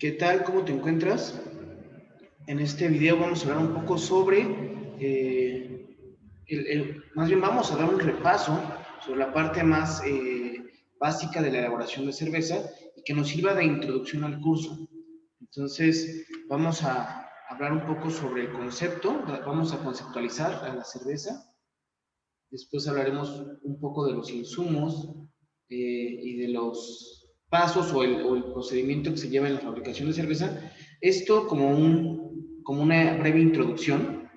¿Qué tal? ¿Cómo te encuentras? En este video vamos a hablar un poco sobre, más bien vamos a dar un repaso sobre la parte más básica de la elaboración de cerveza y que nos sirva de introducción al curso. Entonces, vamos a hablar un poco sobre el concepto, vamos a conceptualizar a la cerveza, después hablaremos un poco de los insumos y de los pasos o el procedimiento que se lleva en la fabricación de cerveza. Esto como una breve introducción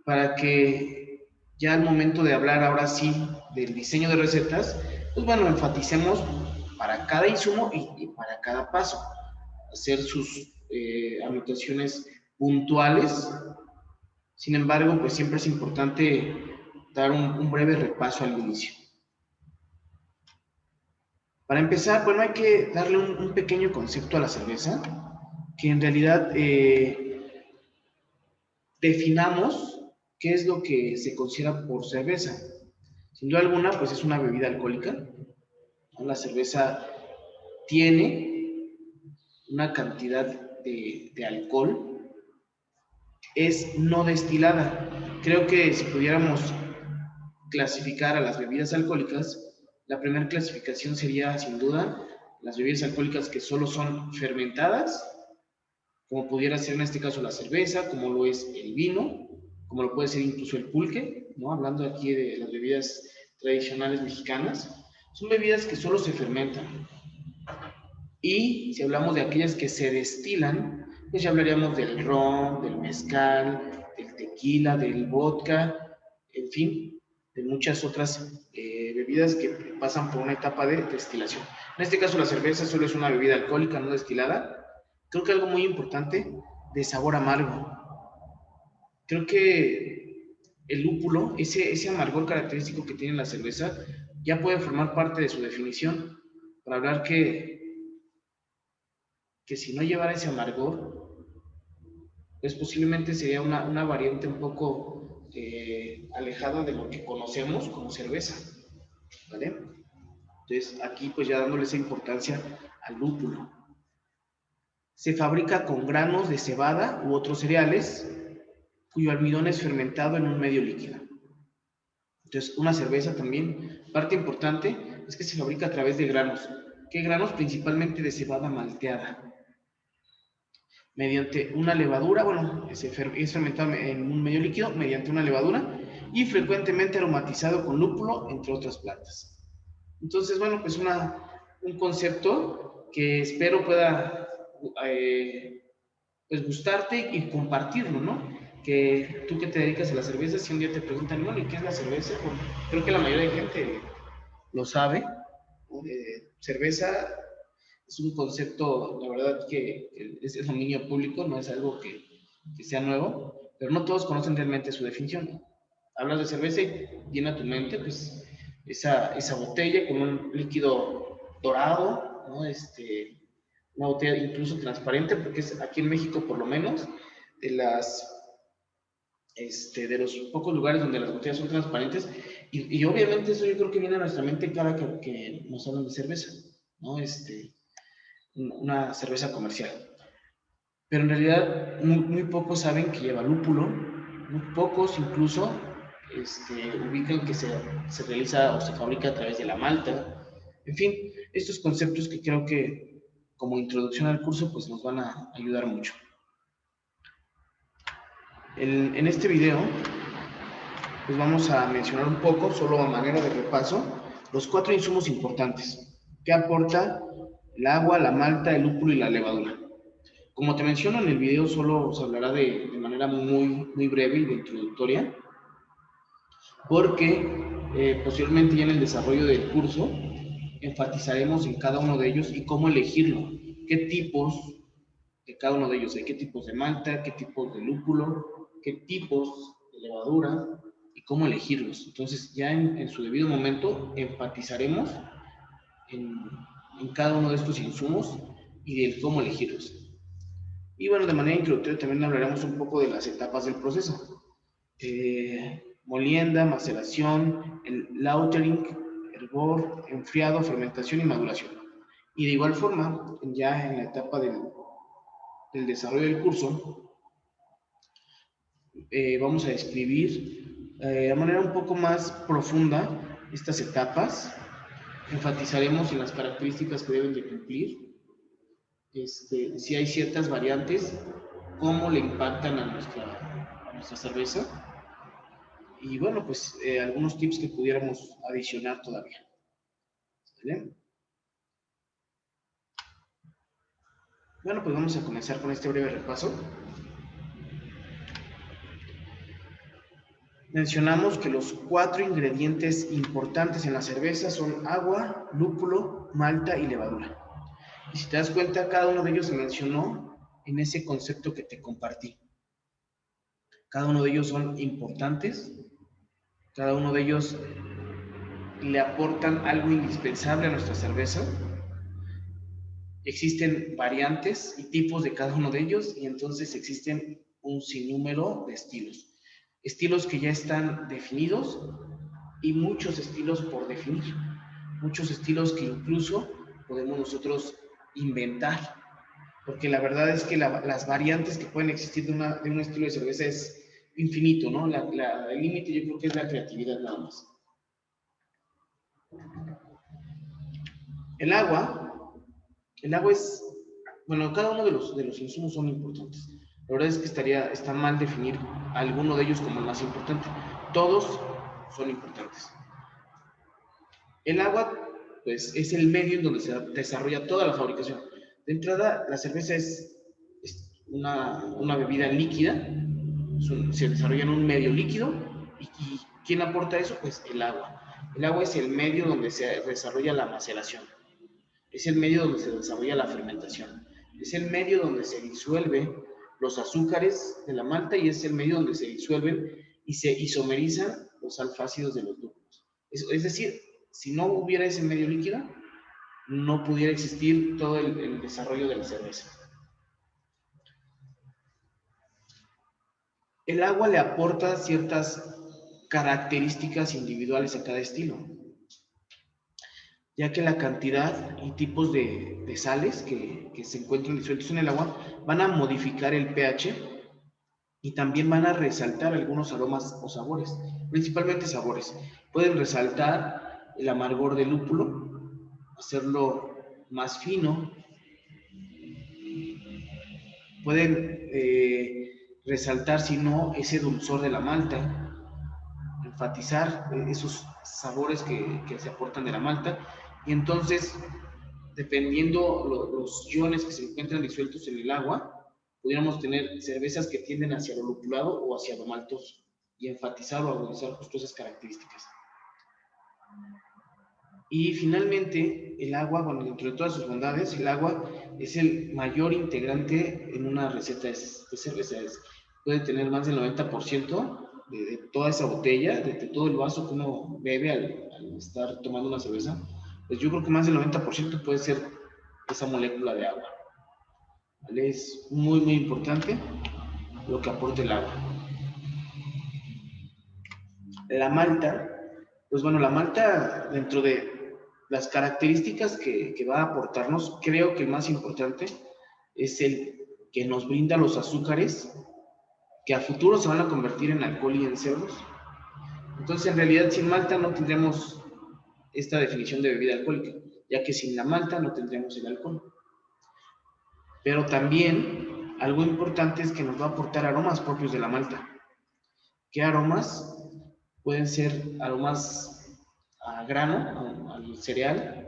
para que ya al momento de hablar ahora sí del diseño de recetas, pues bueno, enfaticemos para cada insumo y para cada paso, hacer sus anotaciones puntuales. Sin embargo, pues siempre es importante dar un breve repaso al inicio. Para empezar, bueno, hay que darle un pequeño concepto a la cerveza, que en realidad definamos qué es lo que se considera por cerveza. Sin duda alguna, pues es una bebida alcohólica, ¿no? La cerveza tiene una cantidad de alcohol, es no destilada. Creo que si pudiéramos clasificar a las bebidas alcohólicas, la primera clasificación sería sin duda las bebidas alcohólicas que solo son fermentadas, como pudiera ser en este caso la cerveza, como lo es el vino, como lo puede ser incluso el pulque, ¿no? Hablando aquí de las bebidas tradicionales mexicanas, son bebidas que solo se fermentan. Y si hablamos de aquellas que se destilan, pues ya hablaríamos del ron, del mezcal, del tequila, del vodka, en fin, de muchas otras bebidas que pasan por una etapa de destilación. En este caso la cerveza solo es una bebida alcohólica no destilada. Creo que algo muy importante, de sabor amargo. Creo que el lúpulo, ese amargor característico que tiene la cerveza, ya puede formar parte de su definición para hablar que si no llevara ese amargor, pues posiblemente sería una variante un poco alejada de lo que conocemos como cerveza, ¿vale? Entonces aquí pues ya dándole esa importancia al lúpulo. Se fabrica con granos de cebada u otros cereales, cuyo almidón es fermentado en un medio líquido. Entonces, una cerveza también, parte importante es que se fabrica a través de granos. ¿Qué granos? Principalmente de cebada malteada. Mediante una levadura, bueno, es fermentado en un medio líquido mediante una levadura y frecuentemente aromatizado con lúpulo, entre otras plantas. Entonces, bueno, pues un concepto que espero pueda pues gustarte y compartirlo, ¿no? Que tú que te dedicas a la cerveza, si un día te preguntan, bueno, ¿y qué es la cerveza? Bueno, creo que la mayoría de gente lo sabe, ¿no? Cerveza es un concepto, la verdad, que es el dominio público, no es algo que sea nuevo, pero no todos conocen realmente su definición. Hablas de cerveza y viene a tu mente, pues, esa botella con un líquido dorado, ¿no? Una botella incluso transparente, porque es aquí en México, por lo menos, de de los pocos lugares donde las botellas son transparentes, y obviamente eso yo creo que viene a nuestra mente cada que nos hablan de cerveza, ¿no? Una cerveza comercial. Pero en realidad muy pocos saben que lleva lúpulo, muy pocos incluso ubican que se realiza o se fabrica a través de la malta. En fin, estos conceptos que creo que como introducción al curso pues nos van a ayudar mucho. En este video pues vamos a mencionar un poco, solo a manera de repaso, los 4 insumos importantes que aporta el agua, la malta, el lúpulo y la levadura. Como te menciono en el video, solo se hablará de manera muy breve y de introductoria, porque posteriormente ya en el desarrollo del curso enfatizaremos en cada uno de ellos y cómo elegirlo, qué tipos de cada uno de ellos hay, qué tipos de malta, qué tipos de lúpulo, qué tipos de levadura y cómo elegirlos. Entonces ya en su debido momento enfatizaremos en, en cada uno de estos insumos y de cómo elegirlos. Y bueno, de manera introductoria también hablaremos un poco de las etapas del proceso. Molienda, maceración, el lautering, hervor, enfriado, fermentación y maduración. Y de igual forma, ya en la etapa del desarrollo del curso, vamos a describir de manera un poco más profunda estas etapas. Enfatizaremos en las características que deben de cumplir, si hay ciertas variantes, cómo le impactan a nuestra cerveza, y bueno, pues algunos tips que pudiéramos adicionar todavía. ¿Vale? Bueno, pues vamos a comenzar con este breve repaso. Mencionamos que los 4 ingredientes importantes en la cerveza son agua, lúpulo, malta y levadura. Y si te das cuenta, cada uno de ellos se mencionó en ese concepto que te compartí. Cada uno de ellos son importantes, cada uno de ellos le aportan algo indispensable a nuestra cerveza. Existen variantes y tipos de cada uno de ellos, y entonces existen un sinnúmero de estilos. Estilos que ya están definidos y muchos estilos por definir. Muchos estilos que incluso podemos nosotros inventar, porque la verdad es que las variantes que pueden existir de un estilo de cerveza es infinito, ¿no? El límite yo creo que es la creatividad nada más. El agua es, bueno, cada uno de los insumos son importantes. La verdad es que está mal definir alguno de ellos como el más importante. Todos son importantes. El agua, pues, es el medio en donde se desarrolla toda la fabricación. De entrada, la cerveza es una bebida líquida, se desarrolla en un medio líquido, y ¿quién aporta eso? Pues el agua. El agua es el medio donde se desarrolla la maceración, es el medio donde se desarrolla la fermentación, es el medio donde se disuelven los azúcares de la malta, y es el medio donde se disuelven y se isomerizan los alfácidos de los lúpulos. Es decir, si no hubiera ese medio líquido, no pudiera existir todo el desarrollo de la cerveza. El agua le aporta ciertas características individuales a cada estilo, ya que la cantidad y tipos de sales que se encuentran disueltos en el agua van a modificar el pH y también van a resaltar algunos aromas o sabores, principalmente sabores. Pueden resaltar el amargor del lúpulo, hacerlo más fino. Pueden resaltar, si no, ese dulzor de la malta, enfatizar esos sabores que se aportan de la malta, y entonces, dependiendo los iones que se encuentran disueltos en el agua, pudiéramos tener cervezas que tienden hacia lo lupulado o hacia lo maltoso, y enfatizar o agudizar justo esas características. Y finalmente, el agua, bueno, dentro de todas sus bondades, el agua es el mayor integrante en una receta de cerveza. Puede tener más del 90% de toda esa botella, de todo el vaso que uno bebe al estar tomando una cerveza. Pues yo creo que más del 90% puede ser esa molécula de agua. ¿Vale? Es muy, muy importante lo que aporta el agua. La malta, pues bueno, la malta, dentro de las características que va a aportarnos, creo que el más importante es el que nos brinda los azúcares que a futuro se van a convertir en alcohol y en cerdos. Entonces, en realidad, sin malta no tendremos esta definición de bebida alcohólica, ya que sin la malta no tendremos el alcohol. Pero también algo importante es que nos va a aportar aromas propios de la malta. ¿Qué aromas? Pueden ser aromas a grano, al cereal,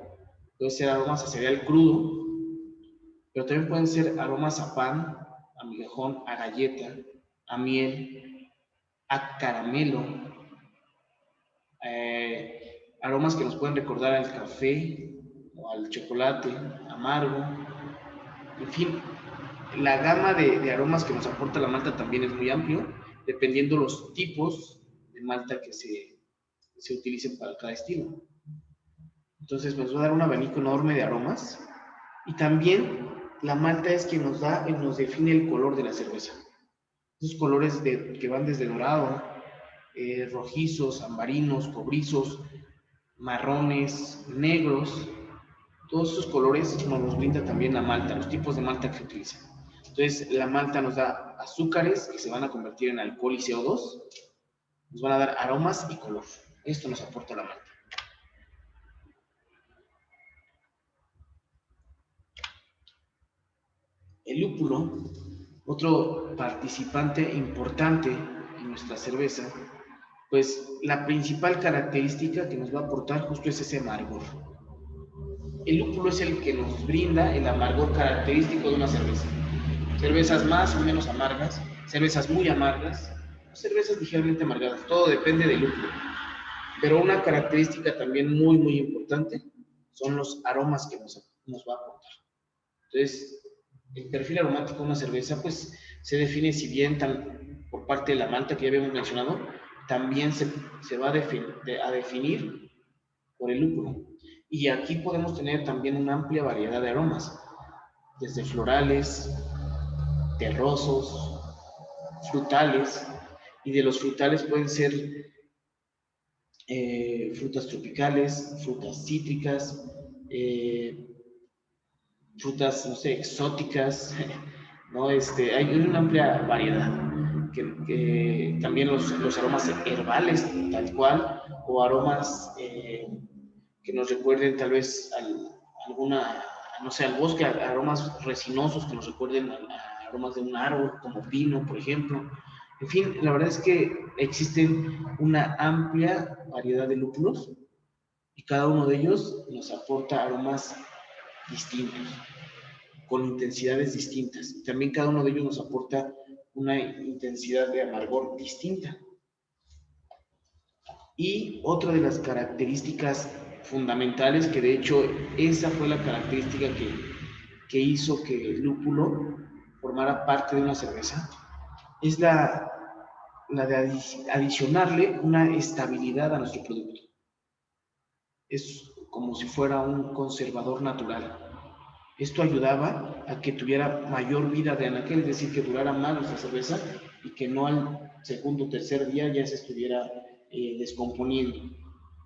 puede ser aromas a cereal crudo, pero también pueden ser aromas a pan, a migajón, a galleta, a miel, a caramelo, aromas que nos pueden recordar al café o al chocolate amargo. En fin, la gama de aromas que nos aporta la malta también es muy amplio, dependiendo los tipos de malta que se utilicen para cada estilo. Entonces nos va a dar un abanico enorme de aromas, y también la malta es quien nos define el color de la cerveza. Esos colores que van desde dorado, rojizos, ambarinos, cobrizos, marrones, negros, todos esos colores nos los brinda también la malta, los tipos de malta que se utilizan. Entonces, la malta nos da azúcares que se van a convertir en alcohol y CO2, nos van a dar aromas y color. Esto nos aporta la malta. El lúpulo, otro participante importante en nuestra cerveza, pues la principal característica que nos va a aportar justo es ese amargor. El lúpulo es el que nos brinda el amargor característico de una cerveza. Cervezas más o menos amargas, cervezas muy amargas, cervezas ligeramente amargadas, todo depende del lúpulo. Pero una característica también muy importante son los aromas que nos va a aportar. Entonces, el perfil aromático de una cerveza pues se define, si bien por parte de la malta que ya habíamos mencionado, también se va a definir por el lúpulo. Y aquí podemos tener también una amplia variedad de aromas, desde florales, terrosos, frutales, y de los frutales pueden ser frutas tropicales, frutas cítricas, frutas, no sé, exóticas, ¿no? Hay una amplia variedad. Que también los aromas herbales, tal cual, o aromas que nos recuerden tal vez alguna, no sé, al bosque, aromas resinosos que nos recuerden a aromas de un árbol, como pino, por ejemplo. En fin, la verdad es que existen una amplia variedad de lúpulos y cada uno de ellos nos aporta aromas distintos, con intensidades distintas. También cada uno de ellos nos aporta una intensidad de amargor distinta. Y otra de las características fundamentales, que de hecho esa fue la característica que hizo que el lúpulo formara parte de una cerveza, es la de adicionarle una estabilidad a nuestro producto. Es como si fuera un conservador natural. Esto ayudaba a que tuviera mayor vida de anaquel, es decir, que durara más nuestra cerveza y que no al segundo o tercer día ya se estuviera descomponiendo.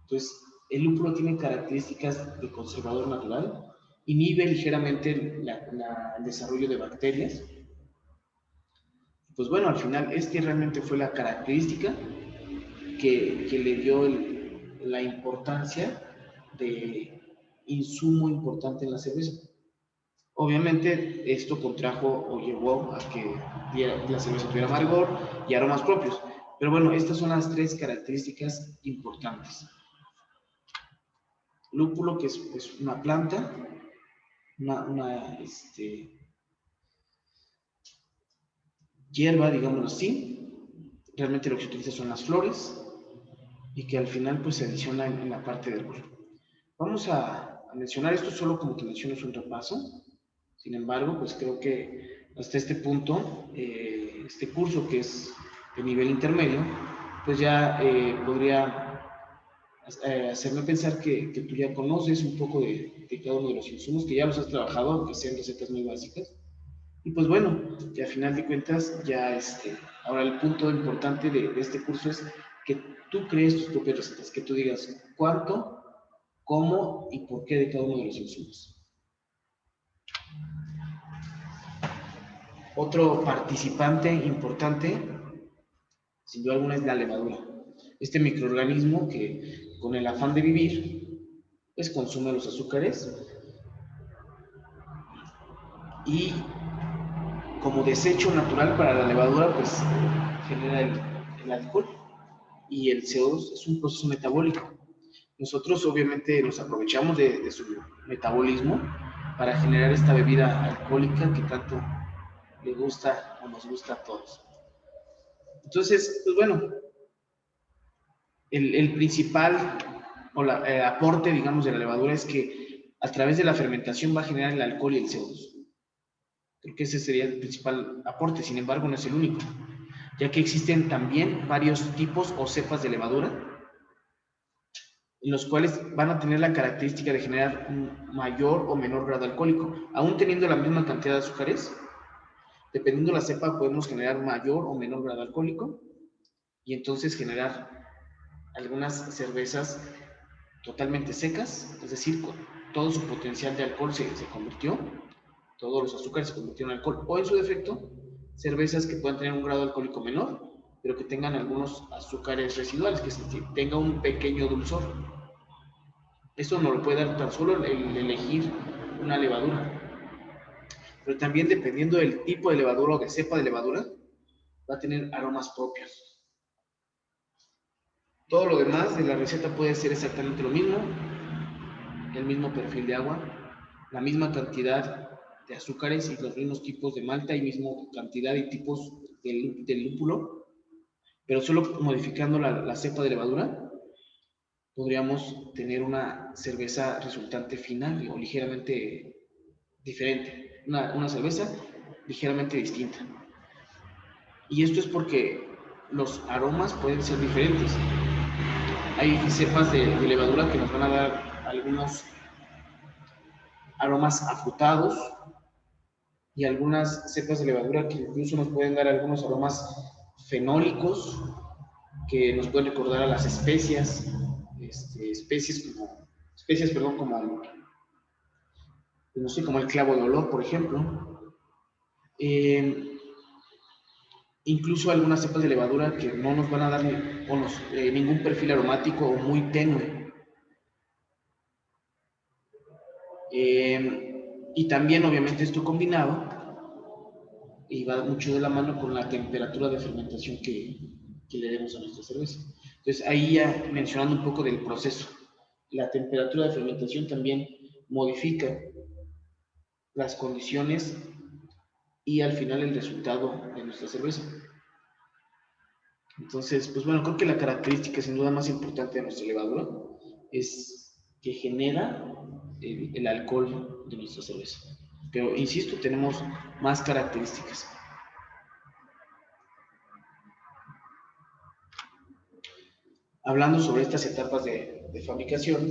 Entonces, el lúpulo tiene características de conservador natural, inhibe ligeramente el desarrollo de bacterias. Pues bueno, al final, realmente fue la característica que le dio la importancia de insumo importante en la cerveza. Obviamente esto contrajo o llevó a que la cerveza tuviera amargor y aromas propios. Pero bueno, estas son las tres características importantes. Lúpulo, que es una planta, hierba, digámoslo así. Realmente lo que se utiliza son las flores y que al final pues se adiciona en la parte del alcohol. Vamos a mencionar esto solo como que menciones un repaso. Sin embargo, pues creo que hasta este punto, este curso que es de nivel intermedio, pues ya podría hacerme pensar que tú ya conoces un poco de cada uno de los insumos, que ya los has trabajado, aunque sean recetas muy básicas. Y pues bueno, que al final de cuentas ya ahora el punto importante de este curso es que tú crees tus propias recetas, que tú digas cuánto, cómo y por qué de cada uno de los insumos. Otro participante importante, sin duda alguna, es la levadura. Este microorganismo que con el afán de vivir, pues consume los azúcares y como desecho natural para la levadura, pues genera el alcohol y el CO2 es un proceso metabólico. Nosotros obviamente nos aprovechamos de su metabolismo para generar esta bebida alcohólica que tanto le gusta o nos gusta a todos. Entonces, pues bueno, el principal aporte, digamos, de la levadura es que a través de la fermentación va a generar el alcohol y el CO2. Creo que ese sería el principal aporte, sin embargo, no es el único, ya que existen también varios tipos o cepas de levadura, en los cuales van a tener la característica de generar un mayor o menor grado alcohólico, aún teniendo la misma cantidad de azúcares. Dependiendo de la cepa, podemos generar mayor o menor grado alcohólico y entonces generar algunas cervezas totalmente secas, es decir, con todo su potencial de alcohol se convirtió todos los azúcares se convirtieron en alcohol, o en su defecto, cervezas que puedan tener un grado alcohólico menor, pero que tengan algunos azúcares residuales, que tenga un pequeño dulzor. Eso nos lo puede dar tan solo el elegir una levadura. Pero también dependiendo del tipo de levadura o de cepa de levadura, va a tener aromas propios. Todo lo demás de la receta puede ser exactamente lo mismo, el mismo perfil de agua, la misma cantidad de azúcares y los mismos tipos de malta y misma cantidad y tipos del lúpulo, pero solo modificando la cepa de levadura podríamos tener una cerveza resultante final o ligeramente diferente, una cerveza ligeramente distinta. Y esto es porque los aromas pueden ser diferentes. Hay cepas de levadura que nos van a dar algunos aromas afrutados y algunas cepas de levadura que incluso nos pueden dar algunos aromas fenólicos que nos pueden recordar a las especias, como no sé, como el clavo de olor, por ejemplo. Incluso algunas cepas de levadura que no nos van a dar ningún perfil aromático o muy tenue. Y también, obviamente, esto combinado y va mucho de la mano con la temperatura de fermentación que le demos a nuestra cerveza. Entonces, ahí ya mencionando un poco del proceso, la temperatura de fermentación también modifica las condiciones y al final el resultado de nuestra cerveza. Entonces, pues bueno, creo que la característica sin duda más importante de nuestra levadura es que genera el alcohol de nuestra cerveza. Pero, insisto, tenemos más características. Hablando sobre estas etapas de fabricación,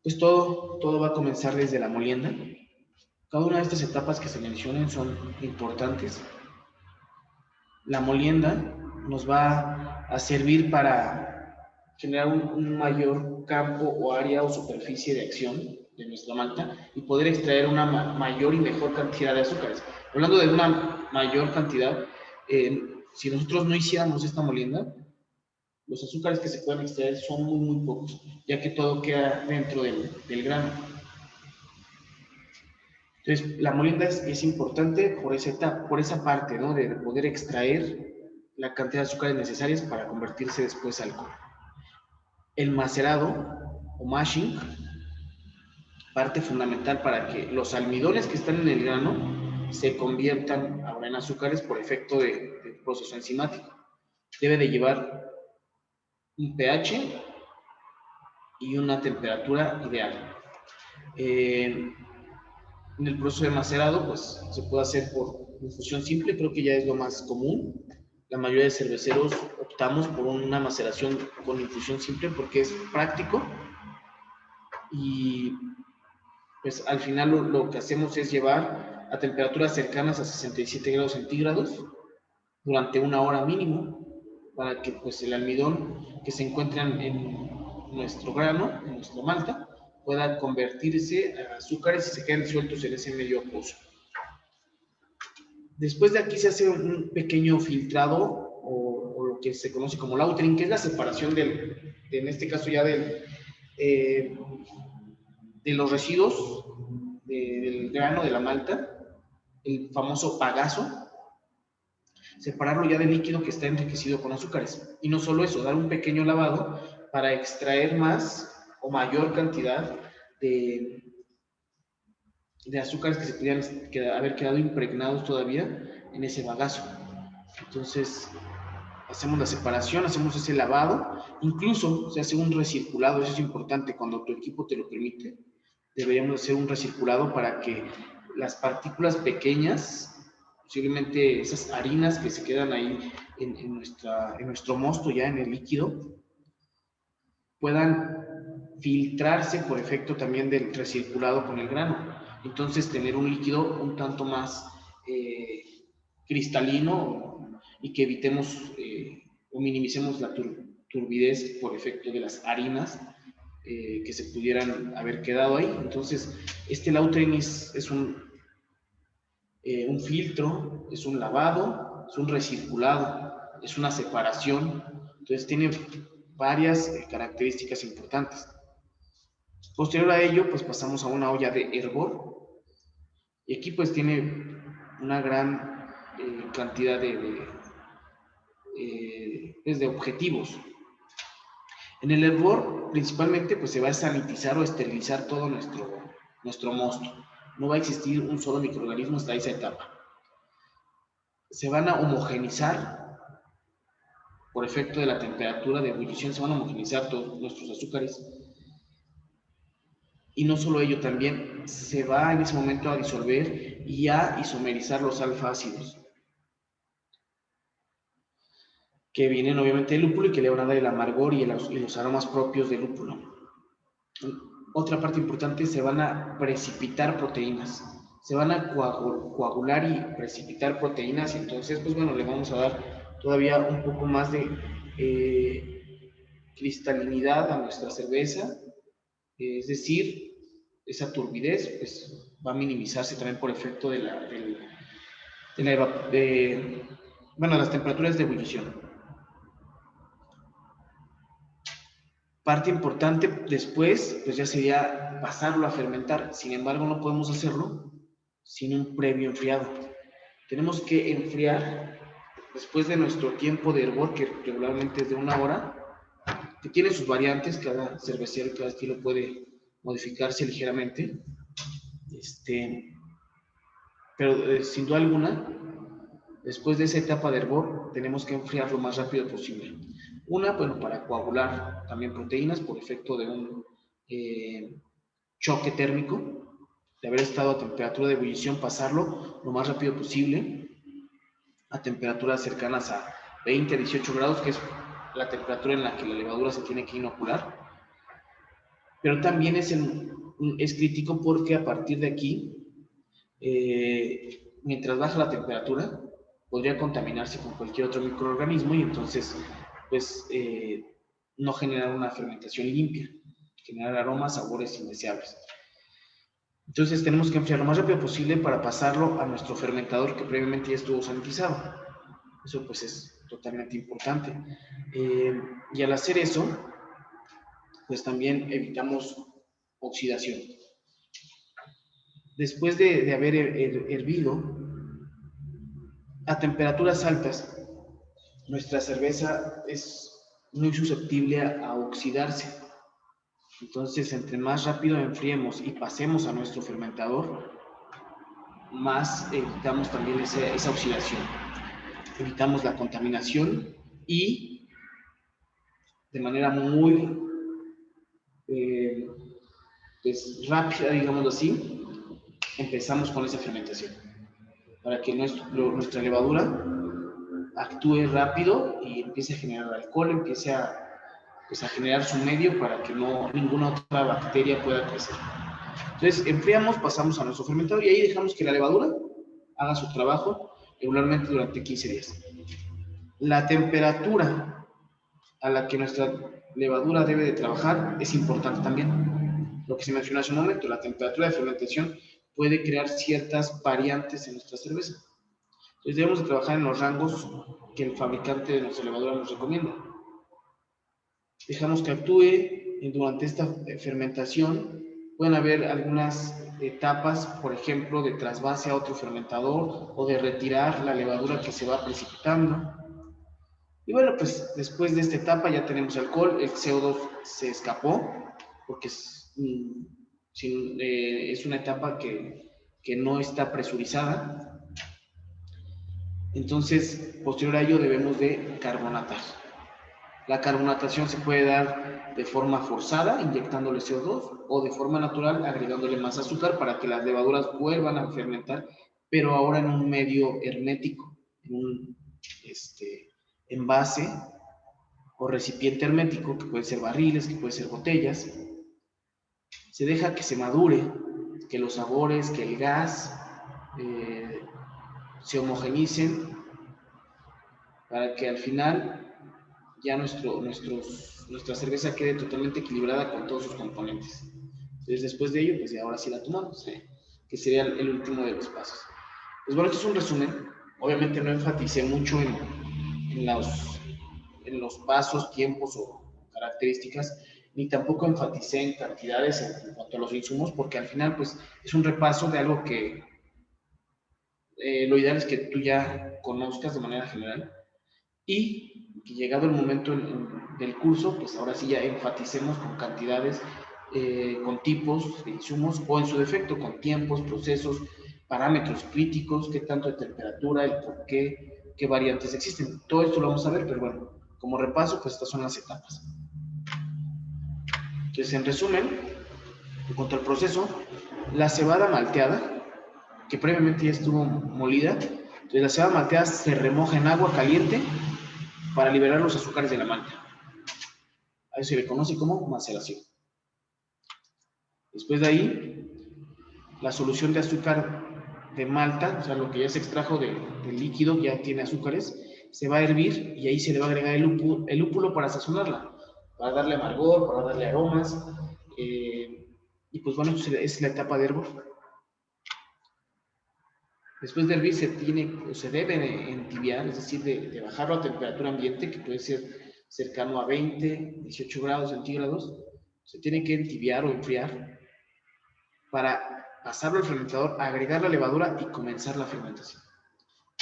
pues todo va a comenzar desde la molienda. Cada una de estas etapas que se mencionan son importantes. La molienda nos va a servir para generar un mayor campo o área o superficie de acción de nuestra malta y poder extraer una mayor y mejor cantidad de azúcares. Hablando de una mayor cantidad, si nosotros no hiciéramos esta molienda, los azúcares que se pueden extraer son muy pocos, ya que todo queda dentro del grano. Entonces, la molienda es importante por esa parte, ¿no? De poder extraer la cantidad de azúcares necesarias para convertirse después a alcohol. El macerado o mashing, parte fundamental para que los almidones que están en el grano se conviertan ahora en azúcares por efecto del proceso enzimático. Debe de llevar un pH y una temperatura ideal. En el proceso de macerado, pues se puede hacer por infusión simple, creo que ya es lo más común. La mayoría de cerveceros optamos por una maceración con infusión simple porque es práctico y pues al final lo que hacemos es llevar a temperaturas cercanas a 67 grados centígrados durante 1 hora mínimo para que pues el almidón que se encuentra en nuestro grano, en nuestra malta, pueda convertirse a azúcares y se queden sueltos en ese medio acuoso. Después de aquí se hace un pequeño filtrado o lo que se conoce como lautering, que es la separación en este caso ya de los residuos del grano de la malta, el famoso bagazo, separarlo ya del líquido que está enriquecido con azúcares. Y no solo eso, dar un pequeño lavado para extraer más o mayor cantidad de azúcares que se pudieran haber quedado impregnados todavía en ese bagazo. Entonces, hacemos la separación, hacemos ese lavado, incluso se hace un recirculado, eso es importante, cuando tu equipo te lo permite, deberíamos hacer un recirculado para que las partículas pequeñas, posiblemente esas harinas que se quedan ahí en nuestro mosto ya en el líquido, puedan filtrarse por efecto también del recirculado con el grano. Entonces tener un líquido un tanto más cristalino y que evitemos o minimicemos la turbidez por efecto de las harinas que se pudieran haber quedado ahí. Entonces, este lautering es un un filtro, es un lavado, es un recirculado, es una separación. Entonces tiene varias características importantes. Posterior a ello, pues pasamos a una olla de hervor. Y aquí pues tiene una gran cantidad de objetivos. En el hervor, principalmente, pues se va a sanitizar o esterilizar todo nuestro mosto. No va a existir un solo microorganismo hasta esa etapa. Se van a homogenizar por efecto de la temperatura de ebullición, se van a homogenizar todos nuestros azúcares. Y no solo ello, también se va en ese momento a disolver y a isomerizar los alfa-ácidos, que vienen obviamente del lúpulo y que le van a dar el amargor y los aromas propios del lúpulo. Otra parte importante, se van a precipitar proteínas, se van a coagular y precipitar proteínas, y entonces, pues bueno, le vamos a dar todavía un poco más de cristalinidad a nuestra cerveza, es decir, esa turbidez pues va a minimizarse también por efecto de las temperaturas de ebullición. Parte importante después, pues ya sería pasarlo a fermentar. Sin embargo, no podemos hacerlo sin un previo enfriado. Tenemos que enfriar después de nuestro tiempo de hervor, que regularmente es de 1 hora, que tiene sus variantes, cada cervecero y cada estilo puede modificarse ligeramente. Pero sin duda alguna, después de esa etapa de hervor, tenemos que enfriar lo más rápido posible. Una, bueno, para coagular también proteínas por efecto de un choque térmico, de haber estado a temperatura de ebullición, pasarlo lo más rápido posible a temperaturas cercanas a 20 a 18 grados, que es la temperatura en la que la levadura se tiene que inocular. Pero también es crítico porque a partir de aquí, mientras baja la temperatura, podría contaminarse con cualquier otro microorganismo y entonces, pues, no generar una fermentación limpia, generar aromas, sabores indeseables. Entonces tenemos que enfriar lo más rápido posible para pasarlo a nuestro fermentador que previamente ya estuvo sanitizado. Eso pues es totalmente importante. Y al hacer eso, pues también evitamos oxidación. Después de haber hervido a temperaturas altas, nuestra cerveza es muy susceptible a oxidarse. Entonces, entre más rápido enfriemos y pasemos a nuestro fermentador, más evitamos también esa oxidación. Evitamos la contaminación y de manera muy pues, rápida, digámoslo así, empezamos con esa fermentación. Para que nuestra levadura actúe rápido y empiece a generar alcohol, empiece a generar su medio para que ninguna otra bacteria pueda crecer. Entonces, enfriamos, pasamos a nuestro fermentador y ahí dejamos que la levadura haga su trabajo regularmente durante 15 días. La temperatura a la que nuestra levadura debe de trabajar es importante también. Lo que se mencionó hace un momento, la temperatura de fermentación puede crear ciertas variantes en nuestra cerveza. Entonces debemos de trabajar en los rangos que el fabricante de nuestra levadura nos recomienda. Dejamos que actúe durante esta fermentación. Pueden haber algunas etapas, por ejemplo, de trasvase a otro fermentador o de retirar la levadura que se va precipitando. Y bueno, pues después de esta etapa ya tenemos alcohol, el CO2 se escapó porque es una etapa que no está presurizada. Entonces, posterior a ello debemos de carbonatar. La carbonatación se puede dar de forma forzada, inyectándole CO2, o de forma natural, agregándole más azúcar para que las levaduras vuelvan a fermentar, pero ahora en un medio hermético, en un envase o recipiente hermético, que puede ser barriles, que puede ser botellas. Se deja que se madure, que los sabores, que el gas se homogenicen, para que al final ya nuestra cerveza quede totalmente equilibrada con todos sus componentes. Entonces, después de ello, pues ahora sí la tomamos, que sería el último de los pasos. Pues bueno, esto es un resumen. Obviamente no enfaticé mucho en los pasos, tiempos o características, ni tampoco enfaticé en cantidades en cuanto a los insumos, porque al final pues es un repaso de algo que lo ideal es que tú ya conozcas de manera general y que llegado el momento del curso, pues ahora sí ya enfaticemos con cantidades, con tipos de insumos o en su defecto con tiempos, procesos, parámetros críticos, qué tanto de temperatura, el por qué variantes existen. Todo esto lo vamos a ver, pero bueno, como repaso, pues estas son las etapas. Entonces, en resumen, en cuanto al proceso, la cebada malteada, que previamente ya estuvo molida, entonces la cebada malteada se remoja en agua caliente para liberar los azúcares de la malta. A eso se le conoce como maceración. Después de ahí, la solución de azúcar de malta, o sea, lo que ya se extrajo del líquido, ya tiene azúcares, se va a hervir y ahí se le va a agregar el lúpulo para sazonarla, para darle amargor, para darle aromas. Y pues bueno, es la etapa de hervor. Después de hervir se debe entibiar, es decir, de bajarlo a temperatura ambiente, que puede ser cercano a 20, 18 grados centígrados. Se tiene que entibiar o enfriar para pasarlo al fermentador, agregar la levadura y comenzar la fermentación.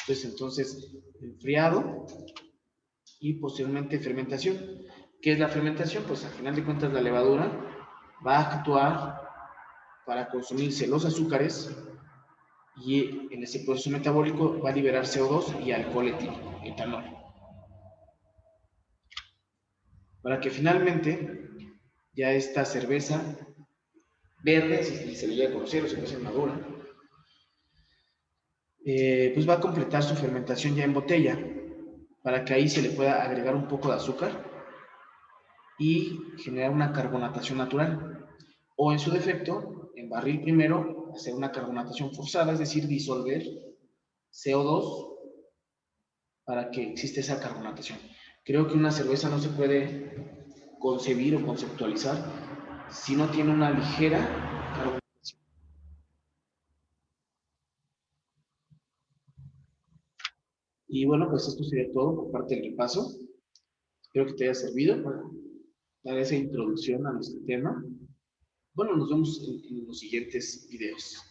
Entonces enfriado y posteriormente fermentación. ¿Qué es la fermentación? Pues al final de cuentas la levadura va a actuar para consumirse los azúcares y en ese proceso metabólico va a liberar CO2 y alcohol etílico, etanol. Para que finalmente ya esta cerveza verde, si se le llega a conocer, o cerveza madura, pues va a completar su fermentación ya en botella, para que ahí se le pueda agregar un poco de azúcar y generar una carbonatación natural. O en su defecto, en barril primero, hacer una carbonatación forzada, es decir, disolver CO2 para que exista esa carbonatación. Creo que una cerveza no se puede concebir o conceptualizar si no tiene una ligera carbonatación. Y bueno, pues esto sería todo por parte del repaso. Espero que te haya servido para dar esa introducción a nuestro tema. Bueno, nos vemos en los siguientes videos.